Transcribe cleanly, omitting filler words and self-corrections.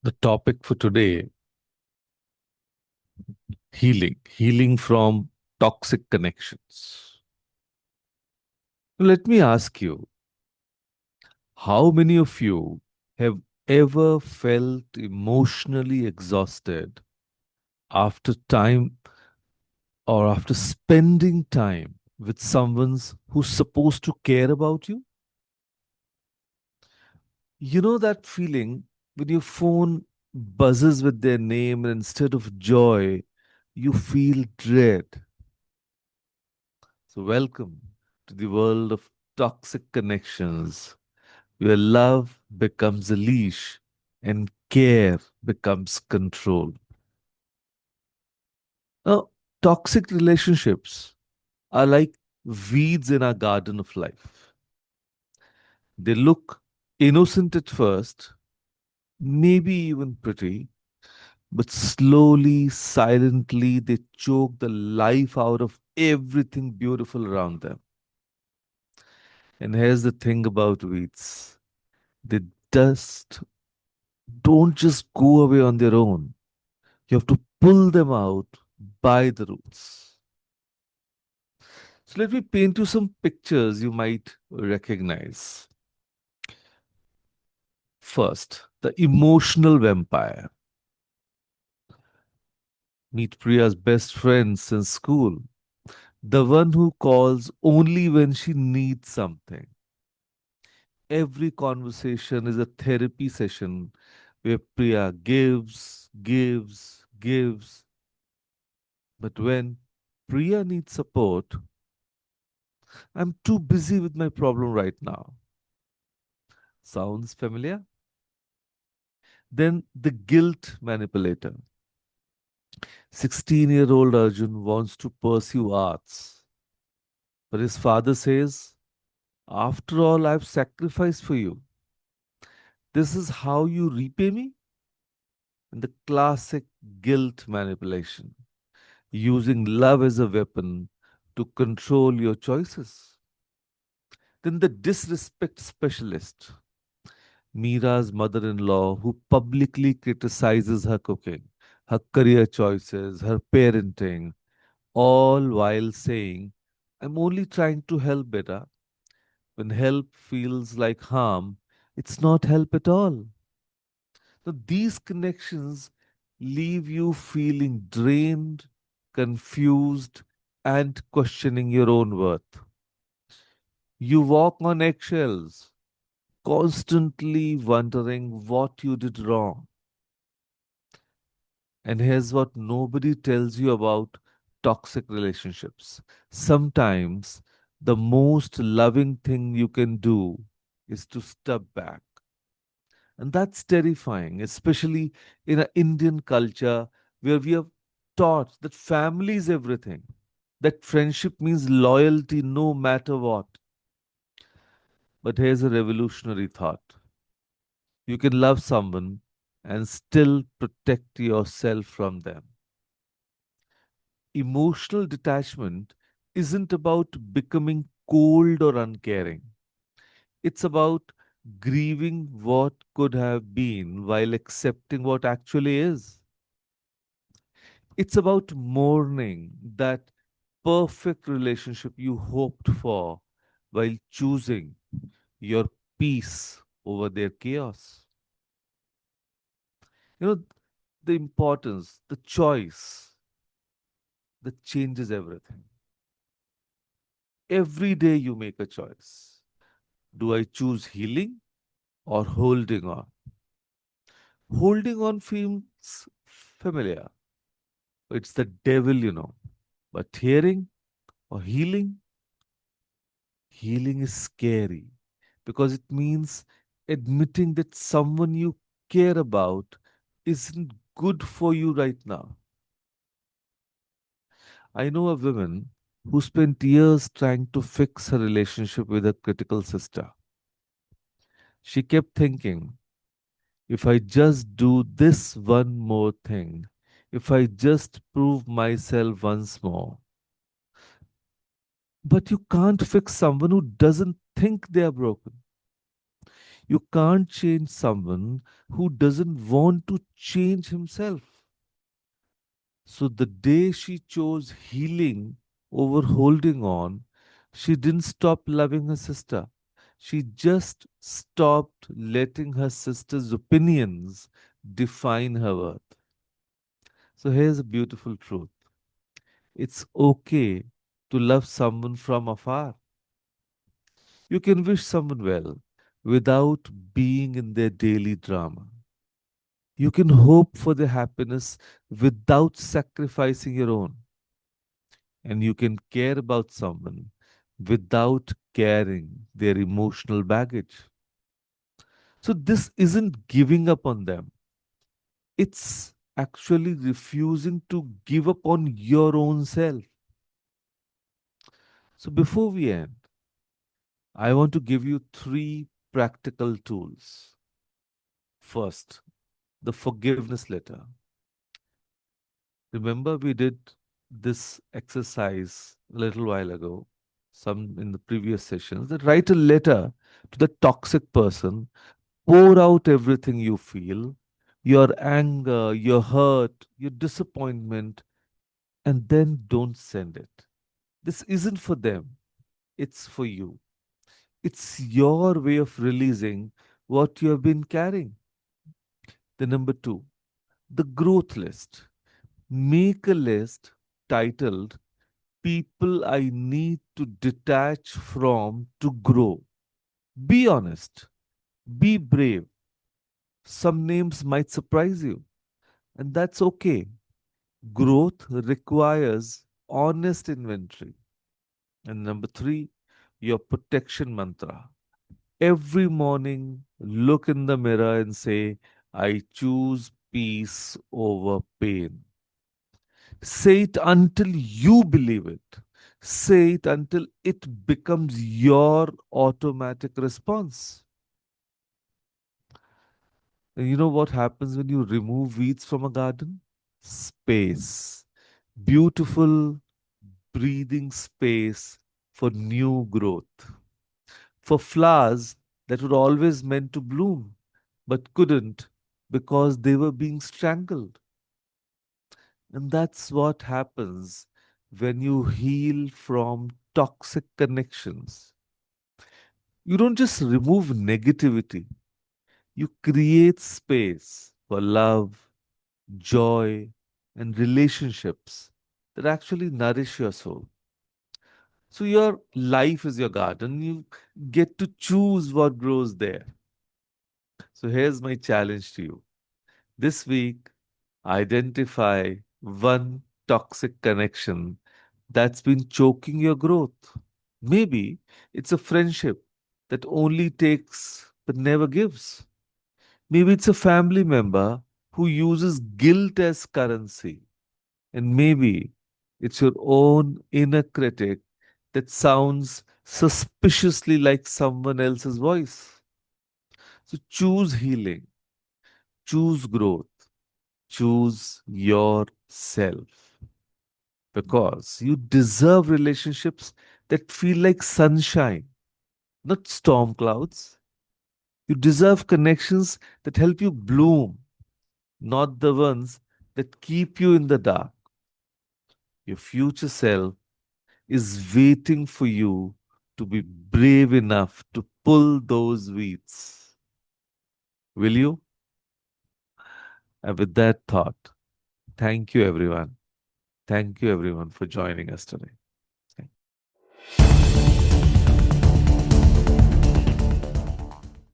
The topic for today, healing from toxic connections. Let me ask you, how many of you have ever felt emotionally exhausted after time or after spending time with someone who's supposed to care about you? You know that feeling when your phone buzzes with their name and instead of joy, you feel dread. So, welcome to the world of toxic connections where love becomes a leash and care becomes control. Now, toxic relationships are like weeds in our garden of life. They look innocent at first, maybe even pretty, but slowly, silently, they choke the life out of everything beautiful around them. And here's the thing about weeds, they just don't just go away on their own. You have to pull them out by the roots. So let me paint you some pictures you might recognize. First, the emotional vampire. Meet Priya's best friend since school, the one who calls only when she needs something. Every conversation is a therapy session where Priya gives. But when Priya needs support, I'm too busy with my problem right now. Sounds familiar? Then the guilt manipulator. 16-year-old Arjun wants to pursue arts, but his father says, after all I've sacrificed for you, this is how you repay me? And the classic guilt manipulation, using love as a weapon to control your choices. Then the disrespect specialist, Mira's mother in law, who publicly criticizes her cooking, her career choices, her parenting, all while saying, I'm only trying to help better. When help feels like harm, it's not help at all. So these connections leave you feeling drained, confused, and questioning your own worth. You walk on eggshells, constantly wondering what you did wrong. And here's what nobody tells you about toxic relationships. Sometimes the most loving thing you can do is to step back. And that's terrifying, especially in an Indian culture where we are taught that family is everything, that friendship means loyalty no matter what. But here's a revolutionary thought, you can love someone and still protect yourself from them. Emotional detachment isn't about becoming cold or uncaring. It's about grieving what could have been while accepting what actually is. It's about mourning that perfect relationship you hoped for while choosing your peace over their chaos. You know, the importance, the choice that changes everything. Every day you make a choice. Do I choose healing or holding on? Holding on feels familiar. It's the devil, you know. But hearing or healing is scary because it means admitting that someone you care about isn't good for you right now. I know a woman who spent years trying to fix her relationship with a critical sister. She kept thinking, if I just do this one more thing, if I just prove myself once more. But you can't fix someone who doesn't think they are broken. You can't change someone who doesn't want to change himself. So the day she chose healing over holding on, she didn't stop loving her sister. She just stopped letting her sister's opinions define her worth. So here's a beautiful truth: it's okay to love someone from afar. You can wish someone well without being in their daily drama. You can hope for their happiness without sacrificing your own. And you can care about someone without carrying their emotional baggage. So, this isn't giving up on them, it's actually refusing to give up on your own self. So, before we end, I want to give you three practical tools. First, the forgiveness letter. Remember, we did this exercise a little while ago, some in the previous sessions, that write a letter to the toxic person, pour out everything you feel, your anger, your hurt, your disappointment, and then don't send it. This isn't for them, it's for you. It's your way of releasing what you have been carrying. The number two, the growth list. Make a list titled People I Need to Detach From to Grow. Be honest, be brave. Some names might surprise you, and that's okay. Growth requires honest inventory. And number three, your protection mantra. Every morning, look in the mirror and say, I choose peace over pain. Say it until you believe it. Say it until it becomes your automatic response. And you know what happens when you remove weeds from a garden? Space. Beautiful, breathing space for new growth. For flowers that were always meant to bloom but couldn't because they were being strangled. And that's what happens when you heal from toxic connections. You don't just remove negativity, you create space for love, joy, and relationships that actually nourish your soul. So, your life is your garden. You get to choose what grows there. So, here's my challenge to you this week: identify one toxic connection that's been choking your growth. Maybe it's a friendship that only takes but never gives. Maybe it's a family member who uses guilt as currency. And maybe it's your own inner critic that sounds suspiciously like someone else's voice. So choose healing, choose growth, choose yourself. Because you deserve relationships that feel like sunshine, not storm clouds. You deserve connections that help you bloom, not the ones that keep you in the dark. Your future self is waiting for you to be brave enough to pull those weeds. Will you? And with that thought, thank you everyone. Thank you everyone for joining us today.